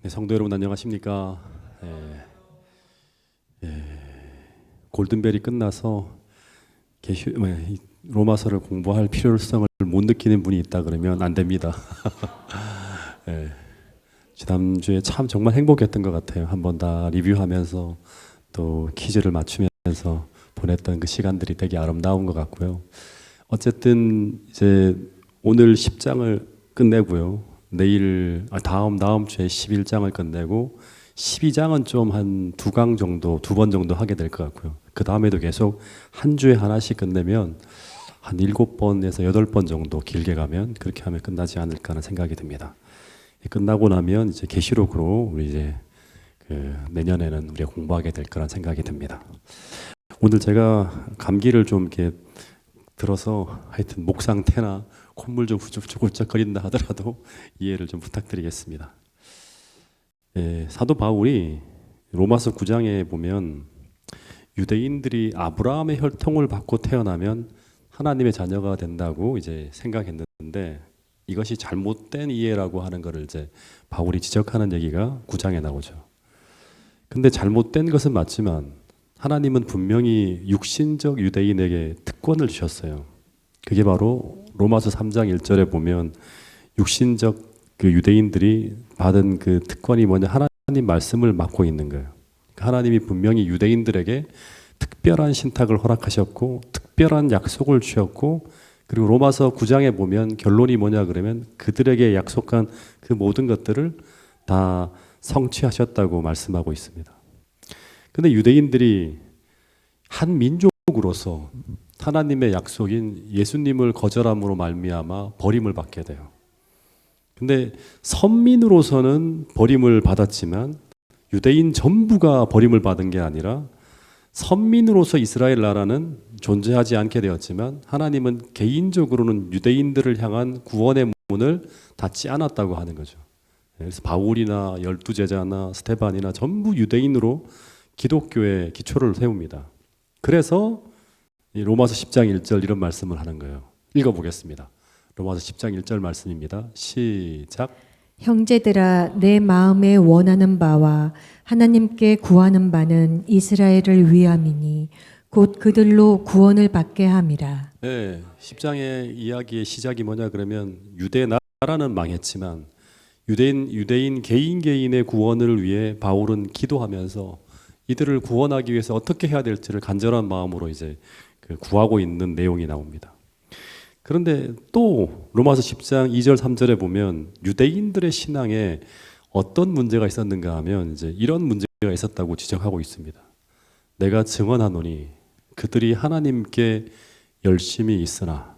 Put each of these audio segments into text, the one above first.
네, 성도 여러분 안녕하십니까? 예, 예, 골든벨이 끝나서 이 로마서를 공부할 필요성을 못 느끼는 분이 있다 그러면 안 됩니다. 예, 지난주에 참 정말 행복했던 것 같아요. 한번 다 리뷰하면서 또 퀴즈를 맞추면서 보냈던 그 시간들이 되게 아름다운 것 같고요. 어쨌든 이제 오늘 10장을 끝내고요. 내일 다음 주에 11장을 끝내고 12장은 좀 한 두 강 정도, 두 번 정도 하게 될 것 같고요. 그 다음에도 계속 한 주에 하나씩 끝내면 한 7번에서 8번 정도 길게 가면 그렇게 하면 끝나지 않을까 하는 생각이 듭니다. 끝나고 나면 이제 계시록으로 우리 이제 그 내년에는 우리가 공부하게 될 거란 생각이 듭니다. 오늘 제가 감기를 좀 이렇게 들어서 하여튼 목 상태나 콧물 좀 훌쩍훌쩍거린다 하더라도 이해를 좀 부탁드리겠습니다. 예, 사도 바울이 로마서 9장에 보면 유대인들이 아브라함의 혈통을 받고 태어나면 하나님의 자녀가 된다고 이제 생각했는데 이것이 잘못된 이해라고 하는 것을 이제 바울이 지적하는 얘기가 9장에 나오죠. 근데 잘못된 것은 맞지만 하나님은 분명히 육신적 유대인에게 특권을 주셨어요. 그게 바로 로마서 3장 1절에 보면 육신적 그 유대인들이 받은 그 특권이 뭐냐, 하나님 말씀을 맡고 있는 거예요. 하나님이 분명히 유대인들에게 특별한 신탁을 허락하셨고 특별한 약속을 주셨고, 그리고 로마서 9장에 보면 결론이 뭐냐 그러면 그들에게 약속한 그 모든 것들을 다 성취하셨다고 말씀하고 있습니다. 근데 유대인들이 한 민족으로서 하나님의 약속인 예수님을 거절함으로 말미암아 버림을 받게 돼요. 근데 선민으로서는 버림을 받았지만 유대인 전부가 버림을 받은 게 아니라 선민으로서 이스라엘 나라는 존재하지 않게 되었지만 하나님은 개인적으로는 유대인들을 향한 구원의 문을 닫지 않았다고 하는 거죠. 그래서 바울이나 12제자나 스데반이나 전부 유대인으로 기독교의 기초를 세웁니다. 그래서 로마서 10장 1절 이런 말씀을 하는 거예요. 읽어보겠습니다. 로마서 10장 1절 말씀입니다. 시작. 형제들아, 내 마음에 원하는 바와 하나님께 구하는 바는 이스라엘을 위함이니 곧 그들로 구원을 받게 함이라. 네, 10장의 이야기의 시작이 뭐냐 그러면 유대 나라는 망했지만 유대인 개인의 구원을 위해 바울은 기도하면서 이들을 구원하기 위해서 어떻게 해야 될지를 간절한 마음으로 이제 구하고 있는 내용이 나옵니다. 그런데 또 로마서 10장 2절 3절에 보면 유대인들의 신앙에 어떤 문제가 있었는가 하면 이제 이런 문제가 있었다고 지적하고 있습니다. 내가 증언하노니 그들이 하나님께 열심히 있으나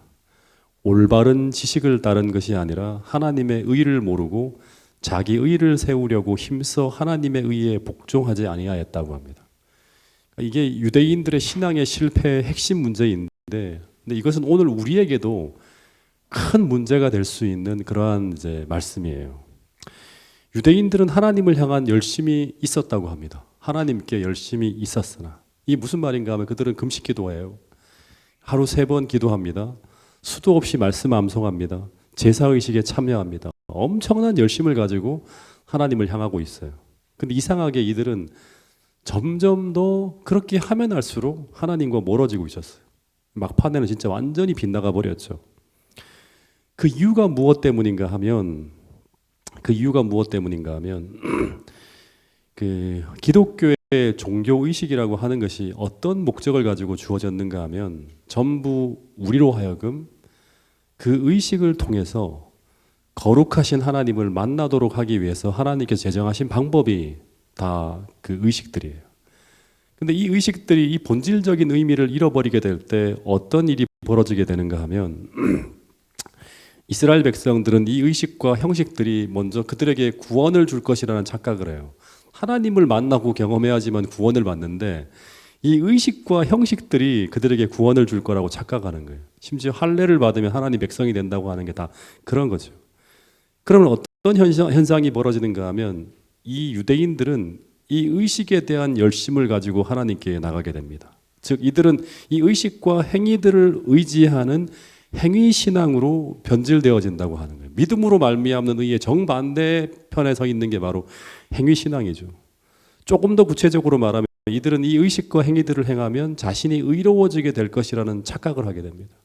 올바른 지식을 따른 것이 아니라 하나님의 의를 모르고 자기 의를 세우려고 힘써 하나님의 의에 복종하지 아니하였다고 합니다. 이게 유대인들의 신앙의 실패의 핵심 문제인데, 근데 이것은 오늘 우리에게도 큰 문제가 될 수 있는 그러한 이제 말씀이에요. 유대인들은 하나님을 향한 열심이 있었다고 합니다. 하나님께 열심히 있었으나, 이 무슨 말인가 하면 그들은 금식 기도해요. 하루 3번 기도합니다. 수도 없이 말씀 암송합니다. 제사의식에 참여합니다. 엄청난 열심을 가지고 하나님을 향하고 있어요. 근데 이상하게 이들은 점점 더 그렇게 하면 할수록 하나님과 멀어지고 있었어요. 막판에는 진짜 완전히 빗나가 버렸죠. 그 이유가 무엇 때문인가 하면 그 기독교의 종교 의식이라고 하는 것이 어떤 목적을 가지고 주어졌는가 하면 전부 우리로 하여금 그 의식을 통해서 거룩하신 하나님을 만나도록 하기 위해서 하나님께서 제정하신 방법이 다 그 의식들이에요. 근데 이 의식들이 이 본질적인 의미를 잃어버리게 될 때 어떤 일이 벌어지게 되는가 하면 이스라엘 백성들은 이 의식과 형식들이 먼저 그들에게 구원을 줄 것이라는 착각을 해요. 하나님을 만나고 경험해야지만 구원을 받는데 이 의식과 형식들이 그들에게 구원을 줄 거라고 착각하는 거예요. 심지어 할례를 받으면 하나님 백성이 된다고 하는 게 다 그런 거죠. 그러면 어떤 현상이 벌어지는가 하면 이 유대인들은 이 의식에 대한 열심을 가지고 하나님께 나가게 됩니다. 즉 이들은 이 의식과 행위들을 의지하는 행위 신앙으로 변질되어진다고 하는 거예요. 믿음으로 말미암는 의의 정반대 편에 서 있는 게 바로 행위 신앙이죠. 조금 더 구체적으로 말하면 이들은 이 의식과 행위들을 행하면 자신이 의로워지게 될 것이라는 착각을 하게 됩니다.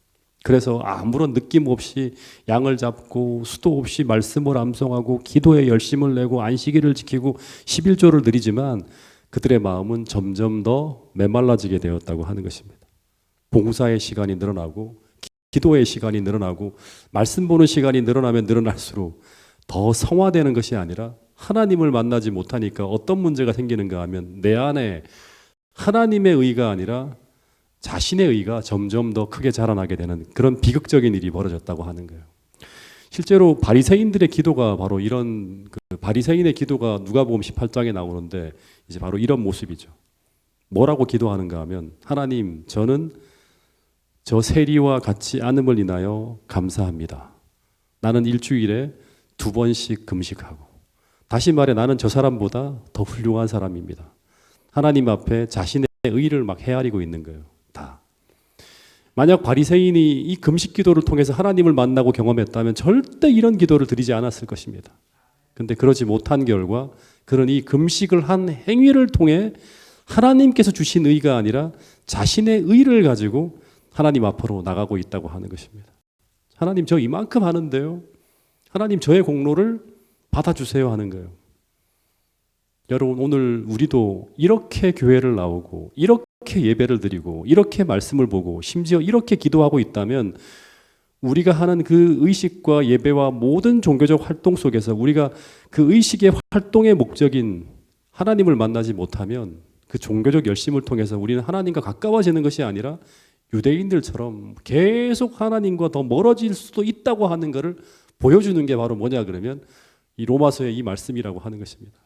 그래서 아무런 느낌 없이 양을 잡고 수도 없이 말씀을 암송하고 기도에 열심을 내고 안식일을 지키고 11조를 드리지만 그들의 마음은 점점 더 메말라지게 되었다고 하는 것입니다. 봉사의 시간이 늘어나고 기도의 시간이 늘어나고 말씀 보는 시간이 늘어나면 늘어날수록 더 성화되는 것이 아니라 하나님을 만나지 못하니까 어떤 문제가 생기는가 하면 내 안에 하나님의 의가 아니라 자신의 의가 점점 더 크게 자라나게 되는 그런 비극적인 일이 벌어졌다고 하는 거예요. 실제로 바리새인들의 기도가 바로 이런 바리새인의 기도가 누가복음 18장에 나오는데 이제 바로 이런 모습이죠. 뭐라고 기도하는가 하면 하나님 저는 저 세리와 같지 않음을 인하여 감사합니다. 나는 일주일에 2번씩 금식하고 다시 말해 나는 저 사람보다 더 훌륭한 사람입니다. 하나님 앞에 자신의 의를 막 헤아리고 있는 거예요. 다. 만약 바리새인이 이 금식 기도를 통해서 하나님을 만나고 경험했다면 절대 이런 기도를 드리지 않았을 것입니다. 근데 그러지 못한 결과 그런 이 금식을 한 행위를 통해 하나님께서 주신 의가 아니라 자신의 의를 가지고 하나님 앞으로 나가고 있다고 하는 것입니다. 하나님 저 이만큼 하는데요. 하나님 저의 공로를 받아주세요 하는 거예요. 여러분 오늘 우리도 이렇게 교회를 나오고 이렇게 예배를 드리고 이렇게 말씀을 보고 심지어 이렇게 기도하고 있다면 우리가 하는 그 의식과 예배와 모든 종교적 활동 속에서 우리가 그 의식의 활동의 목적인 하나님을 만나지 못하면 그 종교적 열심을 통해서 우리는 하나님과 가까워지는 것이 아니라 유대인들처럼 계속 하나님과 더 멀어질 수도 있다고 하는 것을 보여주는 게 바로 뭐냐 그러면 이 로마서의 이 말씀이라고 하는 것입니다.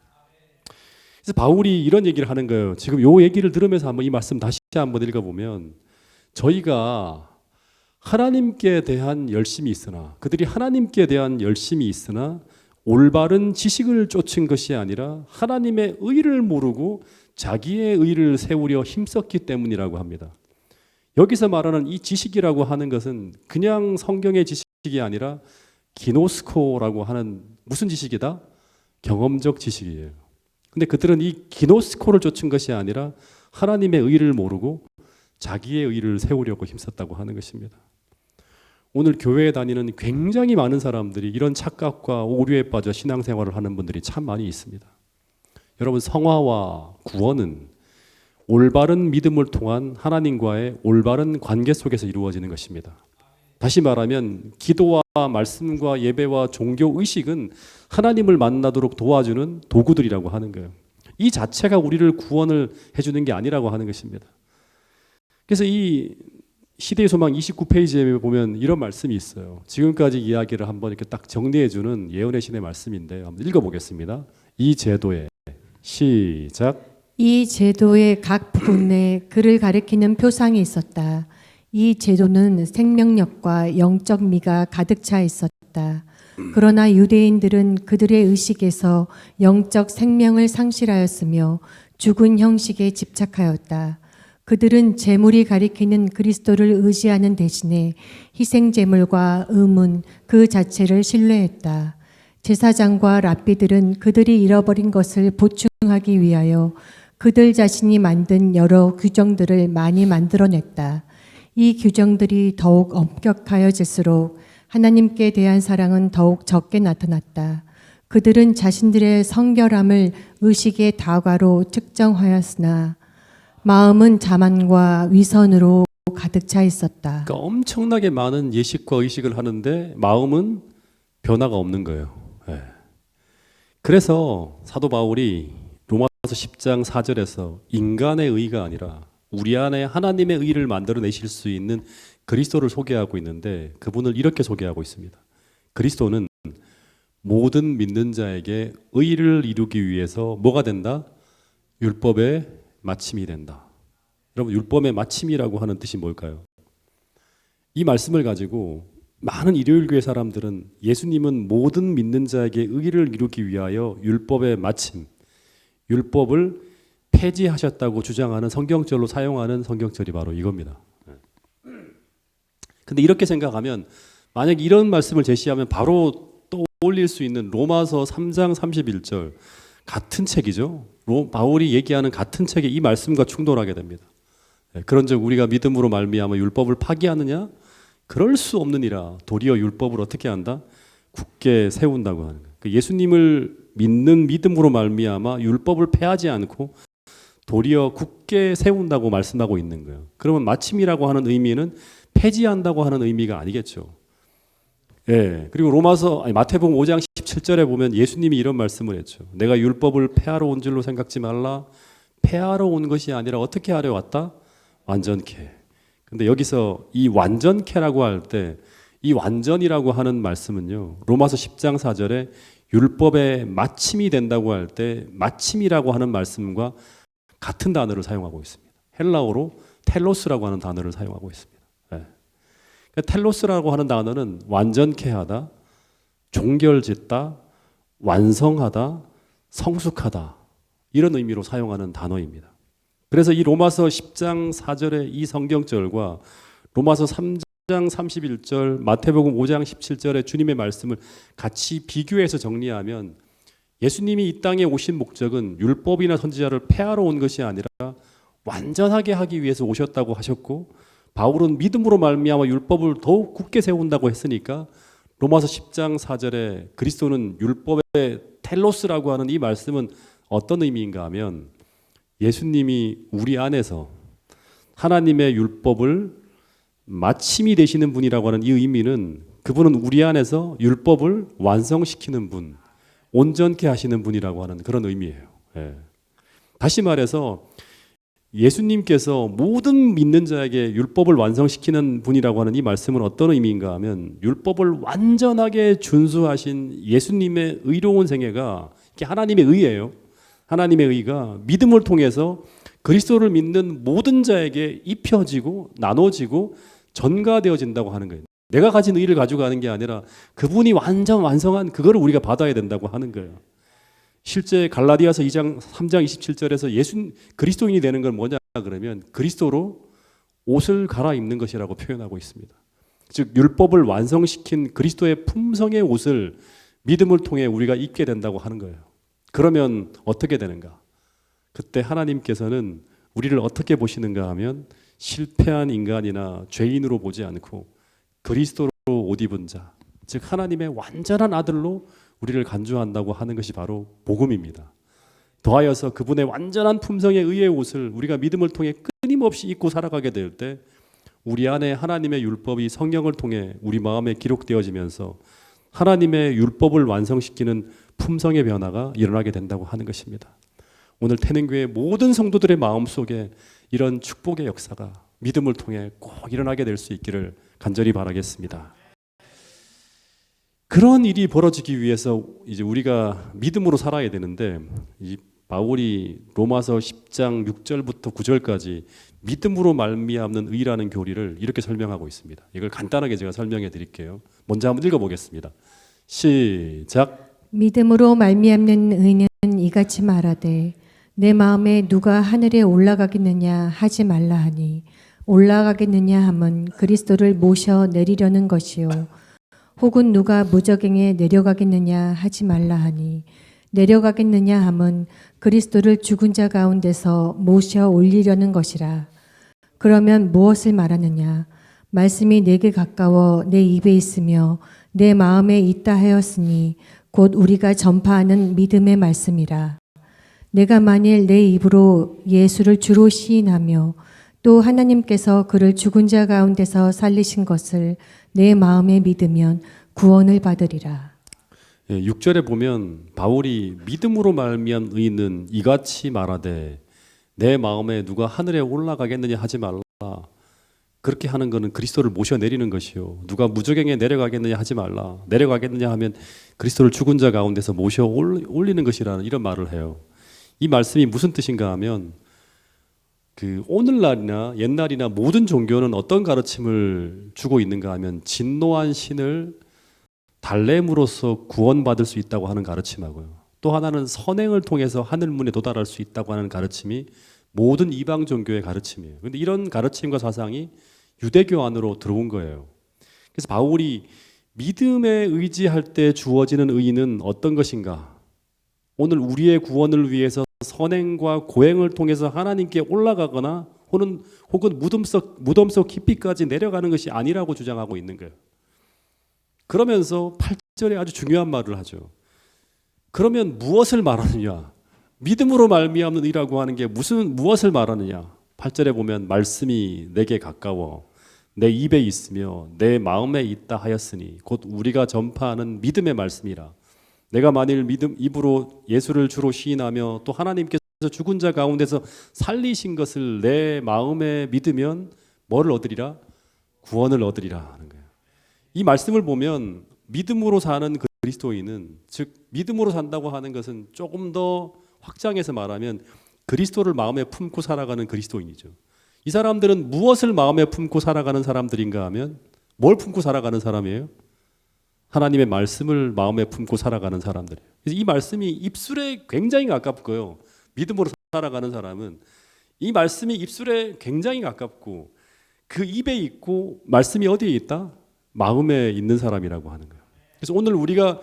그래서 바울이 이런 얘기를 하는 거예요. 지금 요 얘기를 들으면서 한번 이 말씀 다시 한번 읽어보면 저희가 하나님께 대한 열심이 있으나 그들이 하나님께 대한 열심이 있으나 올바른 지식을 쫓은 것이 아니라 하나님의 의를 모르고 자기의 의를 세우려 힘썼기 때문이라고 합니다. 여기서 말하는 이 지식이라고 하는 것은 그냥 성경의 지식이 아니라 기노스코라고 하는 무슨 지식이다? 경험적 지식이에요. 근데 그들은 이 기노스코를 쫓은 것이 아니라 하나님의 의를 모르고 자기의 의를 세우려고 힘썼다고 하는 것입니다. 오늘 교회에 다니는 굉장히 많은 사람들이 이런 착각과 오류에 빠져 신앙생활을 하는 분들이 참 많이 있습니다. 여러분 성화와 구원은 올바른 믿음을 통한 하나님과의 올바른 관계 속에서 이루어지는 것입니다. 다시 말하면 기도와 말씀과 예배와 종교 의식은 하나님을 만나도록 도와주는 도구들이라고 하는 거예요. 이 자체가 우리를 구원을 해주는 게 아니라고 하는 것입니다. 그래서 이 시대의 소망 29페이지에 보면 이런 말씀이 있어요. 지금까지 이야기를 한번 이렇게 딱 정리해주는 예언의 신의 말씀인데 한번 읽어보겠습니다. 이 제도에 시작. 이 제도의 각 부분에 그를 가리키는 표상이 있었다. 이 제도는 생명력과 영적 미가 가득 차 있었다. 그러나 유대인들은 그들의 의식에서 영적 생명을 상실하였으며 죽은 형식에 집착하였다. 그들은 제물이 가리키는 그리스도를 의지하는 대신에 희생 제물과 의문 그 자체를 신뢰했다. 제사장과 랍비들은 그들이 잃어버린 것을 보충하기 위하여 그들 자신이 만든 여러 규정들을 많이 만들어냈다. 이 규정들이 더욱 엄격하여질수록 하나님께 대한 사랑은 더욱 적게 나타났다. 그들은 자신들의 성결함을 의식의 다과로 측정하였으나 마음은 자만과 위선으로 가득 차 있었다. 그러니까 엄청나게 많은 예식과 의식을 하는데 마음은 변화가 없는 거예요. 네. 그래서 사도 바울이 로마서 10장 4절에서 인간의 의가 아니라 우리 안에 하나님의 의를 만들어내실 수 있는 그리스도를 소개하고 있는데 그분을 이렇게 소개하고 있습니다. 그리스도는 모든 믿는 자에게 의를 이루기 위해서 뭐가 된다? 율법의 마침이 된다. 여러분 율법의 마침이라고 하는 뜻이 뭘까요? 이 말씀을 가지고 많은 일요일교회 사람들은 예수님은 모든 믿는 자에게 의를 이루기 위하여 율법의 마침, 율법을 폐지하셨다고 주장하는 성경절로 사용하는 성경절이 바로 이겁니다. 근데 이렇게 생각하면 만약 이런 말씀을 제시하면 바로 떠올릴 수 있는 로마서 3장 31절 같은 책이죠. 바울이 얘기하는 같은 책의 이 말씀과 충돌하게 됩니다. 그런즉 우리가 믿음으로 말미암아 율법을 파기하느냐? 그럴 수 없느니라. 도리어 율법을 어떻게 한다? 굳게 세운다고 하는 거예요. 예수님을 믿는 믿음으로 말미암아 율법을 폐하지 않고 도리어 굳게 세운다고 말씀하고 있는 거예요. 그러면 마침이라고 하는 의미는 폐지한다고 하는 의미가 아니겠죠. 예. 그리고 마태복음 5장 17절에 보면 예수님이 이런 말씀을 했죠. 내가 율법을 폐하러 온 줄로 생각지 말라. 폐하러 온 것이 아니라 어떻게 하려 왔다? 완전케. 근데 여기서 이 완전케라고 할 때 이 완전이라고 하는 말씀은요. 로마서 10장 4절에 율법의 마침이 된다고 할 때 마침이라고 하는 말씀과 같은 단어를 사용하고 있습니다. 헬라어로 텔로스라고 하는 단어를 사용하고 있습니다. 네. 그러니까 텔로스라고 하는 단어는 완전케 하다, 종결짓다, 완성하다, 성숙하다 이런 의미로 사용하는 단어입니다. 그래서 이 로마서 10장 4절의 이 성경절과 로마서 3장 31절, 마태복음 5장 17절의 주님의 말씀을 같이 비교해서 정리하면 예수님이 이 땅에 오신 목적은 율법이나 선지자를 폐하러 온 것이 아니라 완전하게 하기 위해서 오셨다고 하셨고 바울은 믿음으로 말미암아 율법을 더욱 굳게 세운다고 했으니까 로마서 10장 4절에 그리스도는 율법의 텔로스라고 하는 이 말씀은 어떤 의미인가 하면 예수님이 우리 안에서 하나님의 율법을 마침이 되시는 분이라고 하는 이 의미는 그분은 우리 안에서 율법을 완성시키는 분, 온전케 하시는 분이라고 하는 그런 의미예요. 예. 다시 말해서 예수님께서 모든 믿는 자에게 율법을 완성시키는 분이라고 하는 이 말씀은 어떤 의미인가 하면 율법을 완전하게 준수하신 예수님의 의로운 생애가 이게 하나님의 의예요. 하나님의 의가 믿음을 통해서 그리스도를 믿는 모든 자에게 입혀지고 나눠지고 전가되어진다고 하는 거예요. 내가 가진 의를 가지고 가는 게 아니라 그분이 완성한 그거를 우리가 받아야 된다고 하는 거예요. 실제 갈라디아서 2장 3장 27절에서 그리스도인이 되는 건 뭐냐 그러면 그리스도로 옷을 갈아입는 것이라고 표현하고 있습니다. 즉 율법을 완성시킨 그리스도의 품성의 옷을 믿음을 통해 우리가 입게 된다고 하는 거예요. 그러면 어떻게 되는가? 그때 하나님께서는 우리를 어떻게 보시는가 하면 실패한 인간이나 죄인으로 보지 않고 그리스도로 옷 입은 자, 즉 하나님의 완전한 아들로 우리를 간주한다고 하는 것이 바로 복음입니다. 더하여서 그분의 완전한 품성의 의의 옷을 우리가 믿음을 통해 끊임없이 입고 살아가게 될 때 우리 안에 하나님의 율법이 성령을 통해 우리 마음에 기록되어지면서 하나님의 율법을 완성시키는 품성의 변화가 일어나게 된다고 하는 것입니다. 오늘 태능교회 모든 성도들의 마음속에 이런 축복의 역사가 믿음을 통해 꼭 일어나게 될 수 있기를 간절히 바라겠습니다. 그런 일이 벌어지기 위해서 이제 우리가 믿음으로 살아야 되는데 이 바울이 로마서 10장 6절부터 9절까지 믿음으로 말미암는 의라는 교리를 이렇게 설명하고 있습니다. 이걸 간단하게 제가 설명해 드릴게요. 먼저 한번 읽어보겠습니다. 시작. 믿음으로 말미암는 의는 이같이 말하되 내 마음에 누가 하늘에 올라가겠느냐 하지 말라 하니 올라가겠느냐 함은 그리스도를 모셔 내리려는 것이요 혹은 누가 무저갱에 내려가겠느냐 하지 말라 하니 내려가겠느냐 함은 그리스도를 죽은 자 가운데서 모셔 올리려는 것이라. 그러면 무엇을 말하느냐? 말씀이 내게 가까워 내 입에 있으며 내 마음에 있다 하였으니 곧 우리가 전파하는 믿음의 말씀이라. 내가 만일 내 입으로 예수를 주로 시인하며 또 하나님께서 그를 죽은 자 가운데서 살리신 것을 내 마음에 믿으면 구원을 받으리라. 6절에 보면 바울이 믿음으로 말미암은 의는 이같이 말하되 내 마음에 누가 하늘에 올라가겠느냐 하지 말라. 그렇게 하는 것은 그리스도를 모셔 내리는 것이요 누가 무저갱에 내려가겠느냐 하지 말라. 내려가겠느냐 하면 그리스도를 죽은 자 가운데서 모셔 올리는 것이라는 이런 말을 해요. 이 말씀이 무슨 뜻인가 하면 그 오늘날이나 옛날이나 모든 종교는 어떤 가르침을 주고 있는가 하면 진노한 신을 달램으로써 구원받을 수 있다고 하는 가르침하고요. 또 하나는 선행을 통해서 하늘문에 도달할 수 있다고 하는 가르침이 모든 이방 종교의 가르침이에요. 그런데 이런 가르침과 사상이 유대교 안으로 들어온 거예요. 그래서 바울이 믿음에 의지할 때 주어지는 의는 어떤 것인가? 오늘 우리의 구원을 위해서 선행과 고행을 통해서 하나님께 올라가거나 혹은 무덤 속 깊이까지 내려가는 것이 아니라고 주장하고 있는 거예요. 그러면서 8절에 아주 중요한 말을 하죠. 그러면 무엇을 말하느냐? 믿음으로 말미암는 의라고 하는 게 무엇을 말하느냐? 8절에 보면 말씀이 내게 가까워 내 입에 있으며 내 마음에 있다 하였으니 곧 우리가 전파하는 믿음의 말씀이라. 내가 만일 입으로 예수를 주로 시인하며 또 하나님께서 죽은 자 가운데서 살리신 것을 내 마음에 믿으면 뭐를 얻으리라? 구원을 얻으리라 하는 거예요. 이 말씀을 보면 믿음으로 사는 그리스도인은, 즉 믿음으로 산다고 하는 것은 조금 더 확장해서 말하면 그리스도를 마음에 품고 살아가는 그리스도인이죠. 이 사람들은 무엇을 마음에 품고 살아가는 사람들인가 하면 뭘 품고 살아가는 사람이에요? 하나님의 말씀을 마음에 품고 살아가는 사람들이에요. 그래서 이 말씀이 입술에 굉장히 가깝고요. 믿음으로 살아가는 사람은 이 말씀이 입술에 굉장히 가깝고 그 입에 있고 말씀이 어디에 있다? 마음에 있는 사람이라고 하는 거예요. 그래서 오늘 우리가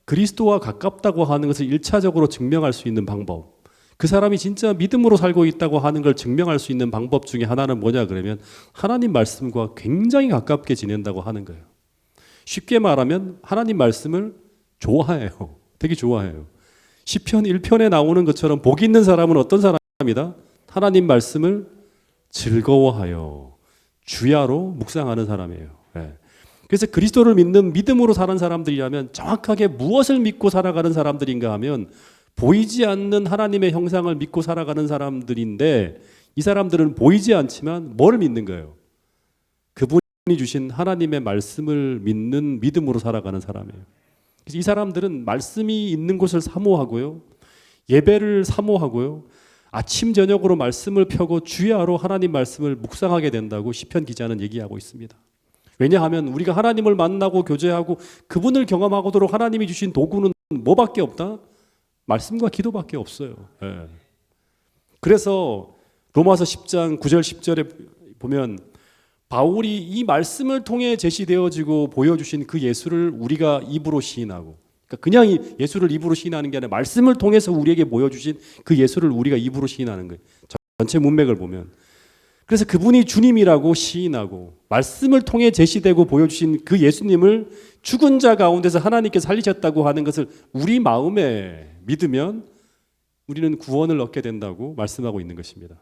그리스도와 가깝다고 하는 것을 1차적으로 증명할 수 있는 방법, 그 사람이 진짜 믿음으로 살고 있다고 하는 걸 증명할 수 있는 방법 중에 하나는 뭐냐 그러면 하나님 말씀과 굉장히 가깝게 지낸다고 하는 거예요. 쉽게 말하면 하나님 말씀을 좋아해요. 되게 좋아해요. 시편 1편에 나오는 것처럼 복 있는 사람은 어떤 사람이다? 하나님 말씀을 즐거워하여 주야로 묵상하는 사람이에요. 네. 그래서 그리스도를 믿는 믿음으로 사는 사람들이라면 정확하게 무엇을 믿고 살아가는 사람들인가 하면 보이지 않는 하나님의 형상을 믿고 살아가는 사람들인데 이 사람들은 보이지 않지만 뭘 믿는 거예요? 그분이 주신 하나님의 말씀을 믿는 믿음으로 살아가는 사람이에요. 그래서 이 사람들은 말씀이 있는 곳을 사모하고요. 예배를 사모하고요. 아침 저녁으로 말씀을 펴고 주야로 하나님 말씀을 묵상하게 된다고 시편 기자는 얘기하고 있습니다. 왜냐하면 우리가 하나님을 만나고 교제하고 그분을 경험하도록 하나님이 주신 도구는 뭐밖에 없다? 말씀과 기도밖에 없어요. 예. 그래서 로마서 10장 9절 10절에 보면 바울이 이 말씀을 통해 제시되어지고 보여주신 그 예수를 우리가 입으로 시인하고, 그러니까 그냥 예수를 입으로 시인하는 게 아니라 말씀을 통해서 우리에게 보여주신 그 예수를 우리가 입으로 시인하는 거예요. 전체 문맥을 보면. 그래서 그분이 주님이라고 시인하고 말씀을 통해 제시되고 보여주신 그 예수님을 죽은 자 가운데서 하나님께 살리셨다고 하는 것을 우리 마음에 믿으면 우리는 구원을 얻게 된다고 말씀하고 있는 것입니다.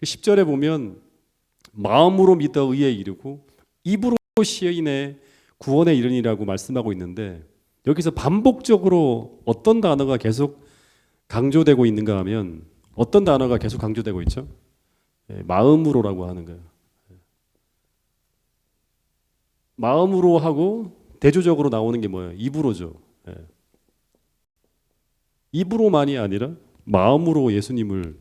10절에 보면 마음으로 믿어 의에 이르고 입으로 시인해 구원에 이르니라고 말씀하고 있는데 여기서 반복적으로 어떤 단어가 계속 강조되고 있는가 하면 어떤 단어가 계속 강조되고 있죠? 마음으로라고 하는 거예요. 마음으로 하고 대조적으로 나오는 게 뭐예요? 입으로죠. 입으로만이 아니라 마음으로 예수님을,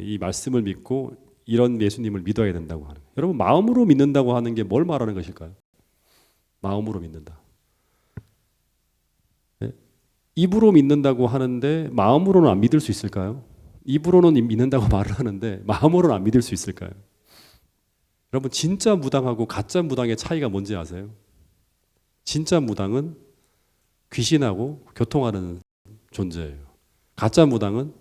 이 말씀을 믿고 이런 예수님을 믿어야 된다고 하는 거예요. 여러분, 마음으로 믿는다고 하는 게 뭘 말하는 것일까요? 마음으로 믿는다. 입으로 믿는다고 하는데 마음으로는 안 믿을 수 있을까요? 입으로는 믿는다고 말을 하는데 마음으로는 안 믿을 수 있을까요? 여러분, 진짜 무당하고 가짜 무당의 차이가 뭔지 아세요? 진짜 무당은 귀신하고 교통하는 존재예요. 가짜 무당은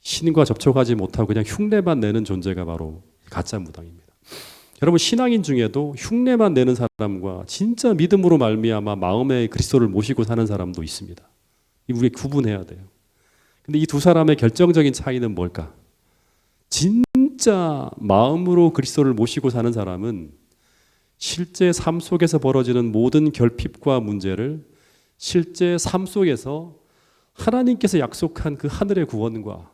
신과 접촉하지 못하고 그냥 흉내만 내는 존재가 바로 가짜 무당입니다. 여러분, 신앙인 중에도 흉내만 내는 사람과 진짜 믿음으로 말미암아 마음에 그리스도를 모시고 사는 사람도 있습니다. 우리 구분해야 돼요. 근데 이 두 사람의 결정적인 차이는 뭘까? 진짜 마음으로 그리스도를 모시고 사는 사람은 실제 삶 속에서 벌어지는 모든 결핍과 문제를 실제 삶 속에서 하나님께서 약속한 그 하늘의 구원과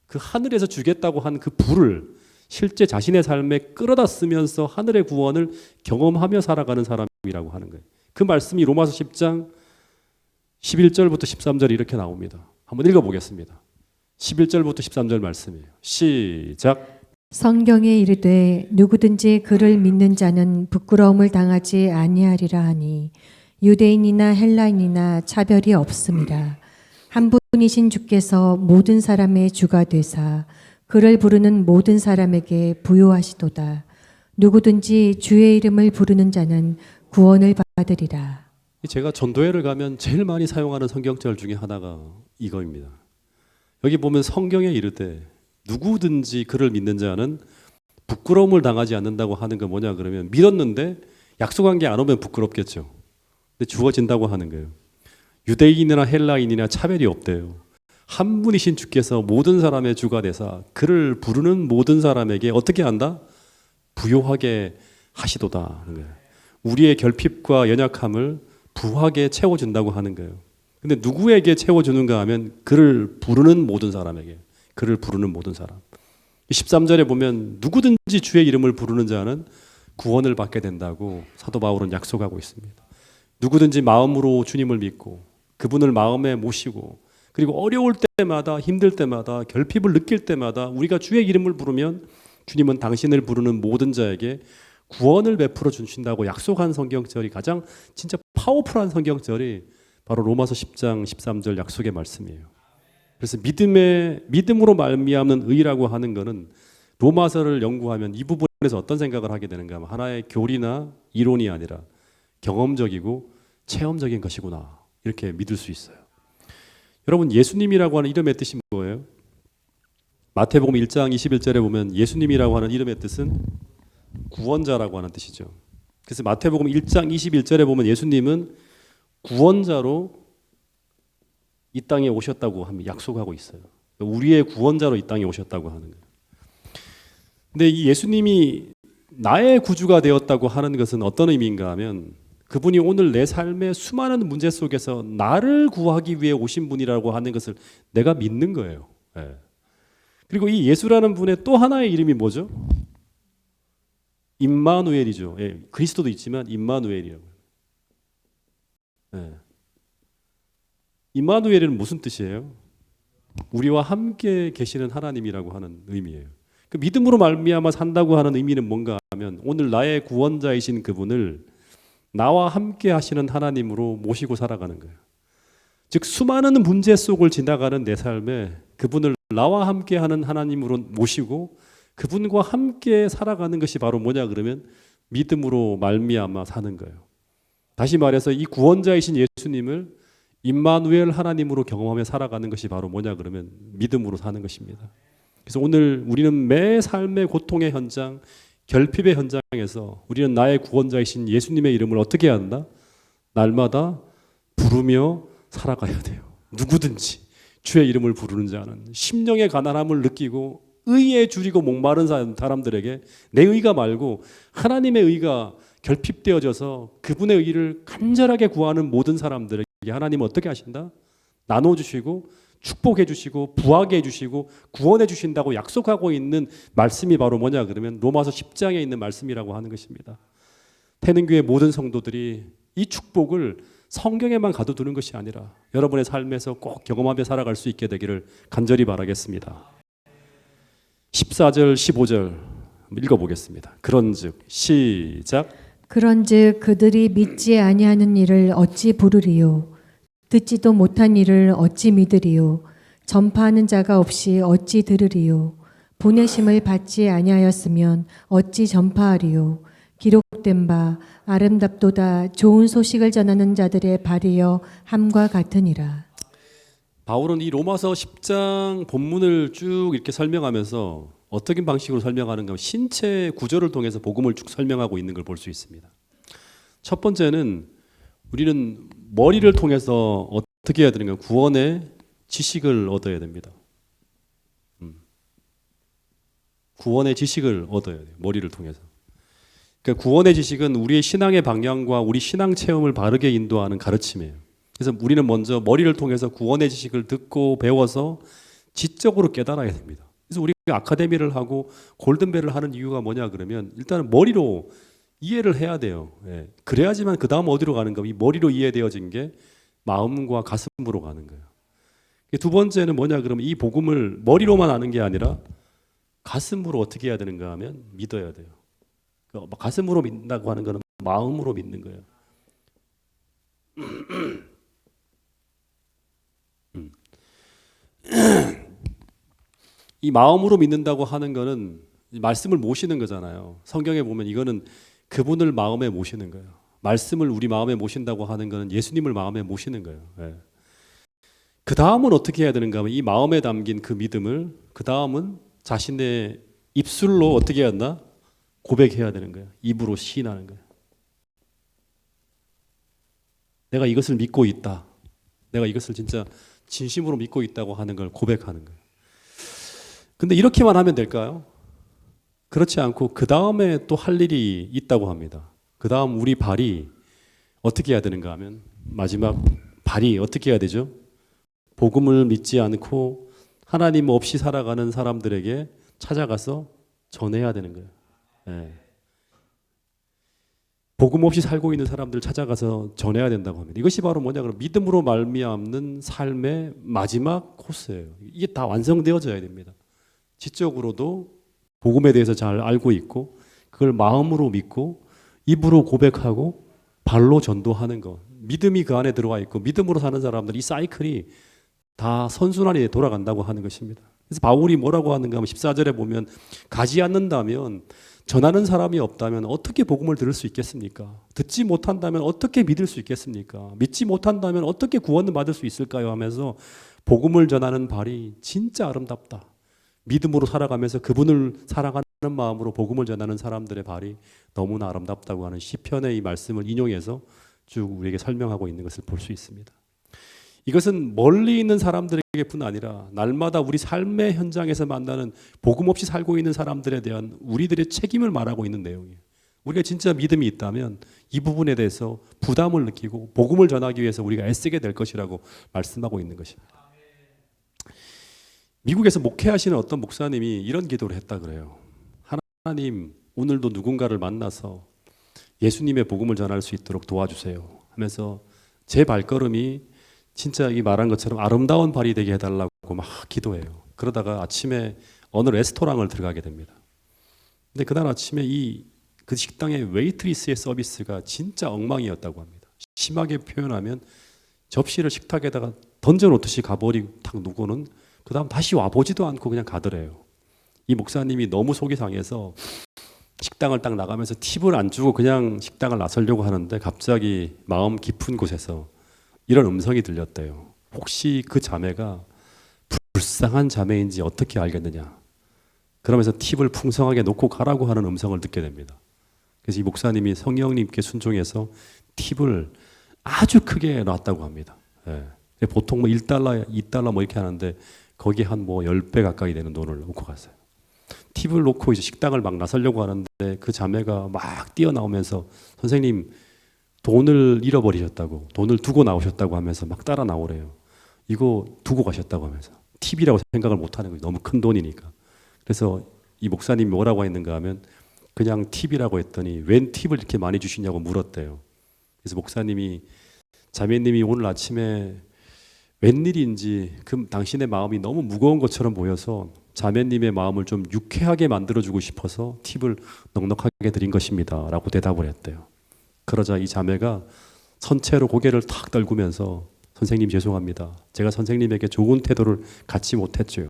그 하늘에서 주겠다고 한 그 불을 실제 자신의 삶에 끌어다 쓰면서 하늘의 구원을 경험하며 살아가는 사람이라고 하는 거예요. 그 말씀이 로마서 10장 11절부터 13절 이렇게 나옵니다. 한번 읽어보겠습니다. 11절부터 13절 말씀이에요. 시작. 성경에 이르되 누구든지 그를 믿는 자는 부끄러움을 당하지 아니하리라 하니 유대인이나 헬라인이나 차별이 없습니다. 한 분이신 주께서 모든 사람의 주가 되사 그를 부르는 모든 사람에게 부요하시도다. 누구든지 주의 이름을 부르는 자는 구원을 받으리라. 제가 전도회를 가면 제일 많이 사용하는 성경절 중에 하나가 이거입니다. 여기 보면 성경에 이르되 누구든지 그를 믿는 자는 부끄러움을 당하지 않는다고 하는 건 뭐냐 그러면 믿었는데 약속한 게 안 오면 부끄럽겠죠. 근데 주어진다고 하는 거예요. 유대인이나 헬라인이나 차별이 없대요. 한 분이신 주께서 모든 사람의 주가 되사 그를 부르는 모든 사람에게 어떻게 한다? 부요하게 하시도다 하는 거예요. 우리의 결핍과 연약함을 부하게 채워준다고 하는 거예요. 근데 누구에게 채워주는가 하면 그를 부르는 모든 사람에게, 그를 부르는 모든 사람. 13절에 보면 누구든지 주의 이름을 부르는 자는 구원을 받게 된다고 사도 바울은 약속하고 있습니다. 누구든지 마음으로 주님을 믿고 그분을 마음에 모시고 그리고 어려울 때마다 힘들 때마다 결핍을 느낄 때마다 우리가 주의 이름을 부르면 주님은 당신을 부르는 모든 자에게 구원을 베풀어 주신다고 약속한 성경절이 가장 진짜 파워풀한 성경절이 바로 로마서 10장 13절 약속의 말씀이에요. 그래서 믿음으로 말미암는 의라고 하는 것은 로마서를 연구하면 이 부분에서 어떤 생각을 하게 되는가 하면 하나의 교리나 이론이 아니라 경험적이고 체험적인 것이구나 이렇게 믿을 수 있어요. 여러분 예수님이라고 하는 이름의 뜻이 뭐예요? 마태복음 1장 21절에 보면 예수님이라고 하는 이름의 뜻은 구원자라고 하는 뜻이죠. 그래서 마태복음 1장 21절에 보면 예수님은 구원자로 이 땅에 오셨다고 약속하고 있어요. 우리의 구원자로 이 땅에 오셨다고 하는 거예요. 근데 이 예수님이 나의 구주가 되었다고 하는 것은 어떤 의미인가 하면 그분이 오늘 내 삶의 수많은 문제 속에서 나를 구하기 위해 오신 분이라고 하는 것을 내가 믿는 거예요. 예. 그리고 이 예수라는 분의 또 하나의 이름이 뭐죠? 임마누엘이죠. 예. 그리스도도 있지만 임마누엘이라고. 예. 임마누엘은 무슨 뜻이에요? 우리와 함께 계시는 하나님이라고 하는 의미예요. 그 믿음으로 말미암아 산다고 하는 의미는 뭔가 하면 오늘 나의 구원자이신 그분을 나와 함께 하시는 하나님으로 모시고 살아가는 거예요. 즉 수많은 문제 속을 지나가는 내 삶에 그분을 나와 함께 하는 하나님으로 모시고 그분과 함께 살아가는 것이 바로 뭐냐 그러면 믿음으로 말미암아 사는 거예요. 다시 말해서 이 구원자이신 예수님을 임마누엘 하나님으로 경험하며 살아가는 것이 바로 뭐냐 그러면 믿음으로 사는 것입니다. 그래서 오늘 우리는 매 삶의 고통의 현장, 결핍의 현장에서 우리는 나의 구원자이신 예수님의 이름을 어떻게 해야 한다? 날마다 부르며 살아가야 돼요. 누구든지 주의 이름을 부르는 자는 심령의 가난함을 느끼고 의에 줄이고 목마른 사람들에게 내 의가 말고 하나님의 의가 결핍되어져서 그분의 의를 간절하게 구하는 모든 사람들에게 하나님은 어떻게 하신다? 나눠주시고 축복해 주시고 부하게 해 주시고 구원해 주신다고 약속하고 있는 말씀이 바로 뭐냐 그러면 로마서 10장에 있는 말씀이라고 하는 것입니다. 태능교회 모든 성도들이 이 축복을 성경에만 가둬두는 것이 아니라 여러분의 삶에서 꼭 경험하며 살아갈 수 있게 되기를 간절히 바라겠습니다. 14절 15절 읽어보겠습니다. 그런즉 시작. 그런즉 그들이 믿지 아니하는 일을 어찌 부르리요? 듣지도 못한 일을 어찌 믿으리요? 전파하는 자가 없이 어찌 들으리요? 보내심을 받지 아니하였으면 어찌 전파하리요? 기록된 바 아름답도다 좋은 소식을 전하는 자들의 발이여 함과 같으니라. 바울은 이 로마서 10장 본문을 쭉 이렇게 설명하면서 어떤 방식으로 설명하는가 하면 신체 구조를 통해서 복음을 쭉 설명하고 있는 걸 볼 수 있습니다. 첫 번째는 우리는 머리를 통해서 어떻게 해야 되는가? 구원의 지식을 얻어야 됩니다. 구원의 지식을 얻어야 돼요. 머리를 통해서. 그러니까 구원의 지식은 우리의 신앙의 방향과 우리 신앙 체험을 바르게 인도하는 가르침이에요. 그래서 우리는 먼저 머리를 통해서 구원의 지식을 듣고 배워서 지적으로 깨달아야 됩니다. 그래서 우리가 아카데미를 하고 골든벨을 하는 이유가 뭐냐 그러면 일단은 머리로 이해를 해야 돼요. 예. 그래야지만 그 다음 어디로 가는가? 이 머리로 이해되어진 게 마음과 가슴으로 가는 거예요. 두 번째는 뭐냐 그러면 이 복음을 머리로만 아는 게 아니라 가슴으로 어떻게 해야 되는가 하면 믿어야 돼요. 가슴으로 믿는다고 하는 것은 마음으로 믿는 거예요. 이 마음으로 믿는다고 하는 것은 말씀을 모시는 거잖아요. 성경에 보면 이거는 그분을 마음에 모시는 거예요. 말씀을 우리 마음에 모신다고 하는 거는 예수님을 마음에 모시는 거예요. 예. 그 다음은 어떻게 해야 되는가 하면 이 마음에 담긴 그 믿음을 그 다음은 자신의 입술로 어떻게 해야 한다? 고백해야 되는 거예요. 입으로 시인하는 거예요. 내가 이것을 믿고 있다. 내가 이것을 진짜 진심으로 믿고 있다고 하는 걸 고백하는 거예요. 근데 이렇게만 하면 될까요? 그렇지 않고 그 다음에 또 할 일이 있다고 합니다. 그 다음 우리 발이 어떻게 해야 되는가 하면 마지막 발이 어떻게 해야 되죠? 복음을 믿지 않고 하나님 없이 살아가는 사람들에게 찾아가서 전해야 되는 거예요. 예. 복음 없이 살고 있는 사람들 찾아가서 전해야 된다고 합니다. 이것이 바로 뭐냐 그러면 믿음으로 말미암는 삶의 마지막 코스예요. 이게 다 완성되어져야 됩니다. 지적으로도 복음에 대해서 잘 알고 있고 그걸 마음으로 믿고 입으로 고백하고 발로 전도하는 것. 믿음이 그 안에 들어와 있고 믿음으로 사는 사람들 이 사이클이 다 선순환이 돌아간다고 하는 것입니다. 그래서 바울이 뭐라고 하는가 하면 14절에 보면 가지 않는다면 전하는 사람이 없다면 어떻게 복음을 들을 수 있겠습니까? 듣지 못한다면 어떻게 믿을 수 있겠습니까? 믿지 못한다면 어떻게 구원을 받을 수 있을까요? 하면서 복음을 전하는 발이 진짜 아름답다. 믿음으로 살아가면서 그분을 사랑하는 마음으로 복음을 전하는 사람들의 발이 너무나 아름답다고 하는 시편의 이 말씀을 인용해서 쭉 우리에게 설명하고 있는 것을 볼 수 있습니다. 이것은 멀리 있는 사람들에게뿐 아니라 날마다 우리 삶의 현장에서 만나는 복음 없이 살고 있는 사람들에 대한 우리들의 책임을 말하고 있는 내용이에요. 우리가 진짜 믿음이 있다면 이 부분에 대해서 부담을 느끼고 복음을 전하기 위해서 우리가 애쓰게 될 것이라고 말씀하고 있는 것입니다. 미국에서 목회하시는 어떤 목사님이 이런 기도를 했다 그래요. 하나님, 오늘도 누군가를 만나서 예수님의 복음을 전할 수 있도록 도와주세요 하면서 제 발걸음이 진짜 이 말한 것처럼 아름다운 발이 되게 해달라고 막 기도해요. 그러다가 아침에 어느 레스토랑을 들어가게 됩니다. 근데 그날 아침에 그 식당의 웨이트리스의 서비스가 진짜 엉망이었다고 합니다. 심하게 표현하면 접시를 식탁에다가 던져놓듯이 가버리고 탁 누고는 그 다음 다시 와보지도 않고 그냥 가더래요. 이 목사님이 너무 속이 상해서 식당을 딱 나가면서 팁을 안 주고 그냥 식당을 나서려고 하는데 갑자기 마음 깊은 곳에서 이런 음성이 들렸대요. 혹시 그 자매가 불쌍한 자매인지 어떻게 알겠느냐. 그러면서 팁을 풍성하게 놓고 가라고 하는 음성을 듣게 됩니다. 그래서 이 목사님이 성령님께 순종해서 팁을 아주 크게 놨다고 합니다. 예. 보통 뭐 1달러, 2달러 뭐 이렇게 하는데 거기에 한 뭐 10배 가까이 되는 돈을 놓고 갔어요. 팁을 놓고 이제 식당을 막 나서려고 하는데 그 자매가 막 뛰어나오면서 선생님 돈을 잃어버리셨다고, 돈을 두고 나오셨다고 하면서 막 따라 나오래요. 이거 두고 가셨다고 하면서 팁이라고 생각을 못하는 거예요. 너무 큰 돈이니까. 그래서 이 목사님이 뭐라고 했는가 하면 그냥 팁이라고 했더니 웬 팁을 이렇게 많이 주시냐고 물었대요. 그래서 목사님이 자매님이 오늘 아침에 웬일인지 그 당신의 마음이 너무 무거운 것처럼 보여서 자매님의 마음을 좀 유쾌하게 만들어주고 싶어서 팁을 넉넉하게 드린 것입니다 라고 대답을 했대요. 그러자 이 자매가 선체로 고개를 탁 떨구면서 선생님 죄송합니다. 제가 선생님에게 좋은 태도를 갖지 못했죠.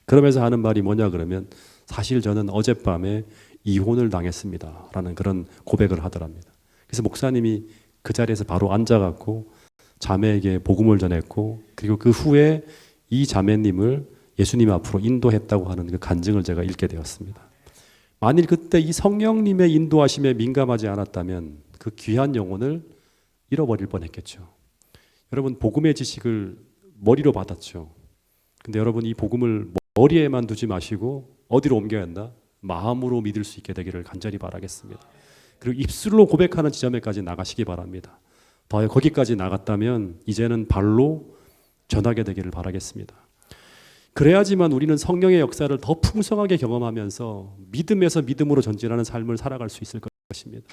그러면서 하는 말이 뭐냐 그러면 사실 저는 어젯밤에 이혼을 당했습니다 라는 그런 고백을 하더랍니다. 그래서 목사님이 그 자리에서 바로 앉아갖고 자매에게 복음을 전했고 그리고 그 후에 이 자매님을 예수님 앞으로 인도했다고 하는 그 간증을 제가 읽게 되었습니다. 만일 그때 이 성령님의 인도하심에 민감하지 않았다면 그 귀한 영혼을 잃어버릴 뻔했겠죠. 여러분 복음의 지식을 머리로 받았죠. 근데 여러분 이 복음을 머리에만 두지 마시고 어디로 옮겨야 한다? 마음으로 믿을 수 있게 되기를 간절히 바라겠습니다. 그리고 입술로 고백하는 지점에까지 나가시기 바랍니다. 더 거기까지 나갔다면 이제는 발로 전하게 되기를 바라겠습니다. 그래야지만 우리는 성령의 역사를 더 풍성하게 경험하면서 믿음에서 믿음으로 전진하는 삶을 살아갈 수 있을 것입니다.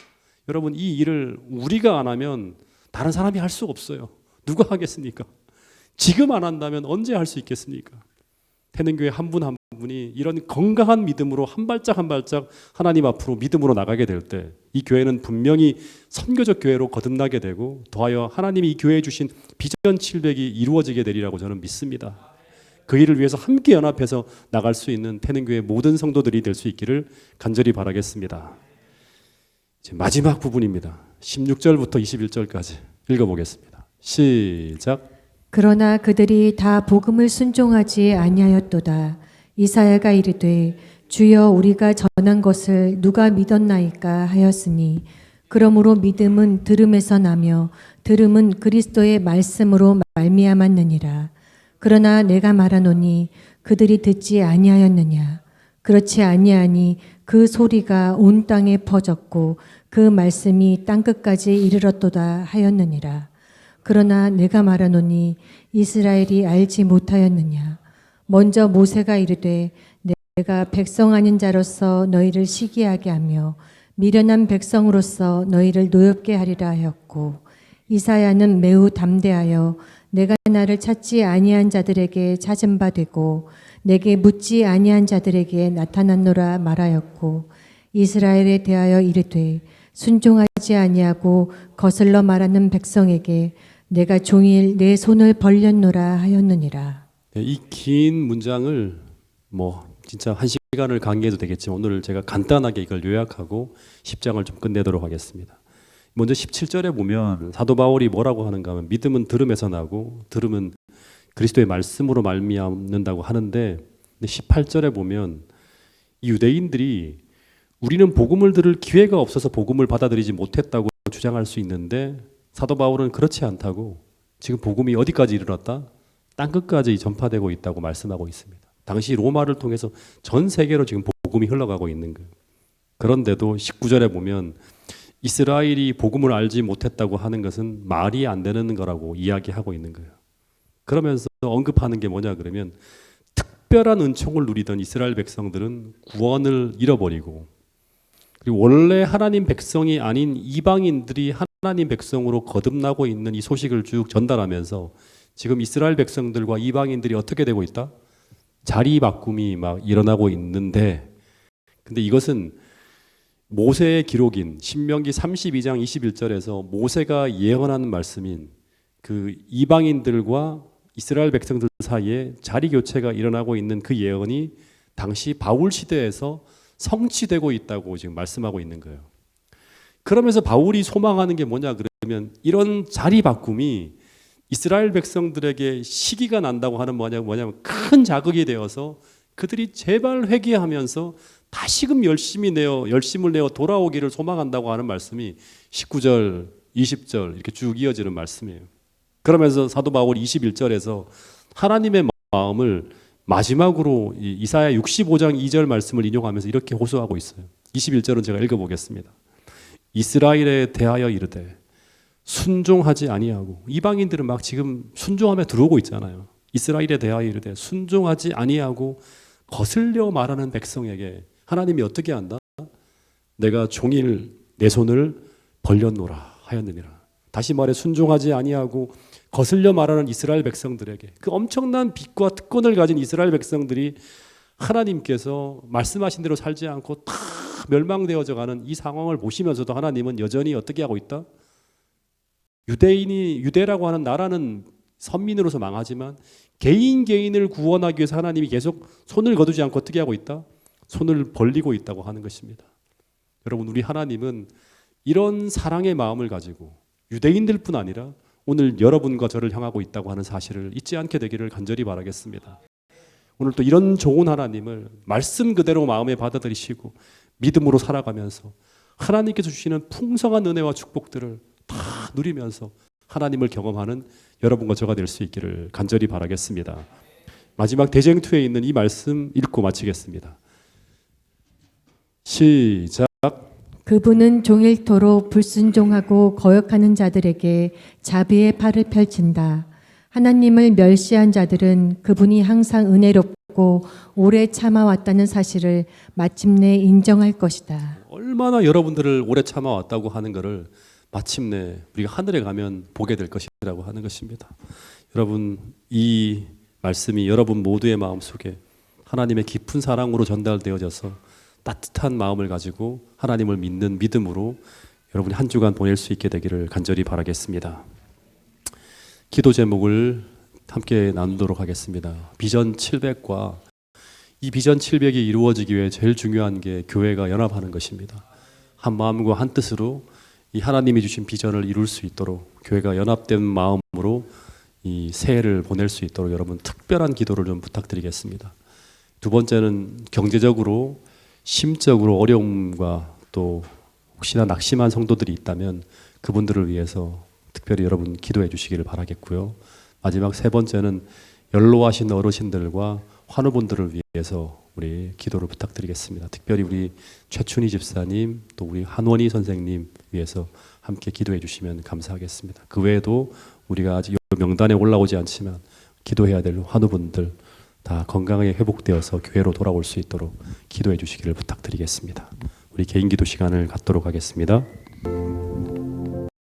여러분 이 일을 우리가 안 하면 다른 사람이 할 수 없어요. 누가 하겠습니까? 지금 안 한다면 언제 할 수 있겠습니까? 태능교회 한 분 한 분이 이런 건강한 믿음으로 한 발짝 한 발짝 하나님 앞으로 믿음으로 나가게 될 때 이 교회는 분명히 선교적 교회로 거듭나게 되고 더하여 하나님이 이 교회에 주신 비전 700이 이루어지게 되리라고 저는 믿습니다. 그 일을 위해서 함께 연합해서 나갈 수 있는 태능교회 모든 성도들이 될 수 있기를 간절히 바라겠습니다. 이제 마지막 부분입니다. 16절부터 21절까지 읽어보겠습니다. 시작. 그러나 그들이 다 복음을 순종하지 아니하였도다. 이사야가 이르되 주여 우리가 전한 것을 누가 믿었나이까 하였으니 그러므로 믿음은 들음에서 나며 들음은 그리스도의 말씀으로 말미암았느니라. 그러나 내가 말하노니 그들이 듣지 아니하였느냐. 그렇지 아니하니 그 소리가 온 땅에 퍼졌고 그 말씀이 땅끝까지 이르렀도다 하였느니라. 그러나 내가 말하노니 이스라엘이 알지 못하였느냐. 먼저 모세가 이르되 내가 백성 아닌 자로서 너희를 시기하게 하며 미련한 백성으로서 너희를 노엽게 하리라 하였고, 이사야는 매우 담대하여 내가 나를 찾지 아니한 자들에게 찾은 바 되고 내게 묻지 아니한 자들에게 나타났노라 말하였고, 이스라엘에 대하여 이르되 순종하지 아니하고 거슬러 말하는 백성에게 내가 종일 내 손을 벌렸노라 하였느니라. 이 긴 문장을 진짜 한 시간을 강의해도 되겠지만 오늘 제가 간단하게 이걸 요약하고 10장을 좀 끝내도록 하겠습니다. 먼저 17절에 보면 사도 바울이 뭐라고 하는가 하면 믿음은 들음에서 나고 들음은 그리스도의 말씀으로 말미암는다고 하는데, 18절에 보면 이 유대인들이 우리는 복음을 들을 기회가 없어서 복음을 받아들이지 못했다고 주장할 수 있는데, 사도 바울은 그렇지 않다고 지금 복음이 어디까지 이르렀다? 땅끝까지 전파되고 있다고 말씀하고 있습니다. 당시 로마를 통해서 전 세계로 지금 복음이 흘러가고 있는 거예요. 그런데도 19절에 보면 이스라엘이 복음을 알지 못했다고 하는 것은 말이 안 되는 거라고 이야기하고 있는 거예요. 그러면서 언급하는 게 뭐냐 그러면 특별한 은총을 누리던 이스라엘 백성들은 구원을 잃어버리고, 그리고 원래 하나님 백성이 아닌 이방인들이 하나님 백성으로 거듭나고 있는 이 소식을 쭉 전달하면서 지금 이스라엘 백성들과 이방인들이 어떻게 되고 있다? 자리 바꿈이 막 일어나고 있는데, 근데 이것은 모세의 기록인 신명기 32장 21절에서 모세가 예언하는 말씀인 그 이방인들과 이스라엘 백성들 사이에 자리 교체가 일어나고 있는 그 예언이 당시 바울 시대에서 성취되고 있다고 지금 말씀하고 있는 거예요. 그러면서 바울이 소망하는 게 뭐냐 그러면 이런 자리 바꿈이 이스라엘 백성들에게 시기가 난다고 하는 뭐냐면 큰 자극이 되어서 그들이 제발 회개하면서 다시금 열심을 내어 돌아오기를 소망한다고 하는 말씀이 19절, 20절 이렇게 쭉 이어지는 말씀이에요. 그러면서 사도 바울이 21절에서 하나님의 마음을 마지막으로 이사야 65장 2절 말씀을 인용하면서 이렇게 호소하고 있어요. 21절은 제가 읽어보겠습니다. 이스라엘에 대하여 이르되 순종하지 아니하고, 이방인들은 막 지금 순종하며 들어오고 있잖아요. 이스라엘에 대하여 이르되 순종하지 아니하고 거슬려 말하는 백성에게 하나님이 어떻게 한다? 내가 종일 내 손을 벌렸노라 하였느니라. 다시 말해 순종하지 아니하고 거슬려 말하는 이스라엘 백성들에게, 그 엄청난 빚과 특권을 가진 이스라엘 백성들이 하나님께서 말씀하신 대로 살지 않고 다 멸망되어져 가는 이 상황을 보시면서도 하나님은 여전히 어떻게 하고 있다? 유대라고 하는 나라는 선민으로서 망하지만 개인을 구원하기 위해서 하나님이 계속 손을 거두지 않고 어떻게 하고 있다? 손을 벌리고 있다고 하는 것입니다. 여러분, 우리 하나님은 이런 사랑의 마음을 가지고 유대인들뿐 아니라 오늘 여러분과 저를 향하고 있다고 하는 사실을 잊지 않게 되기를 간절히 바라겠습니다. 오늘 또 이런 좋은 하나님을 말씀 그대로 마음에 받아들이시고 믿음으로 살아가면서 하나님께서 주시는 풍성한 은혜와 축복들을 다 누리면서 하나님을 경험하는 여러분과 저가 될 수 있기를 간절히 바라겠습니다. 마지막 대쟁투에 있는 이 말씀 읽고 마치겠습니다. 시작. 그분은 종일토록 불순종하고 거역하는 자들에게 자비의 팔을 펼친다. 하나님을 멸시한 자들은 그분이 항상 은혜롭고 오래 참아왔다는 사실을 마침내 인정할 것이다. 얼마나 여러분들을 오래 참아왔다고 하는 것을 마침내 우리가 하늘에 가면 보게 될 것이라고 하는 것입니다. 여러분, 이 말씀이 여러분 모두의 마음속에 하나님의 깊은 사랑으로 전달되어져서 따뜻한 마음을 가지고 하나님을 믿는 믿음으로 여러분이 한 주간 보낼 수 있게 되기를 간절히 바라겠습니다. 기도 제목을 함께 나누도록 하겠습니다. 비전 700과 이 비전 700이 이루어지기 위해 제일 중요한 게 교회가 연합하는 것입니다. 한 마음과 한 뜻으로 이 하나님이 주신 비전을 이룰 수 있도록 교회가 연합된 마음으로 이 새해를 보낼 수 있도록 여러분 특별한 기도를 좀 부탁드리겠습니다. 두 번째는 경제적으로 심적으로 어려움과 또 혹시나 낙심한 성도들이 있다면 그분들을 위해서 특별히 여러분 기도해 주시기를 바라겠고요. 마지막 세 번째는 연로하신 어르신들과 환우분들을 위해서 우리 기도를 부탁드리겠습니다. 특별히 우리 최춘희 집사님 또 우리 한원희 선생님 위해서 함께 기도해 주시면 감사하겠습니다. 그 외에도 우리가 아직 명단에 올라오지 않지만 기도해야 될 환우분들 다 건강하게 회복되어서 교회로 돌아올 수 있도록 기도해 주시기를 부탁드리겠습니다. 우리 개인 기도 시간을 갖도록 하겠습니다.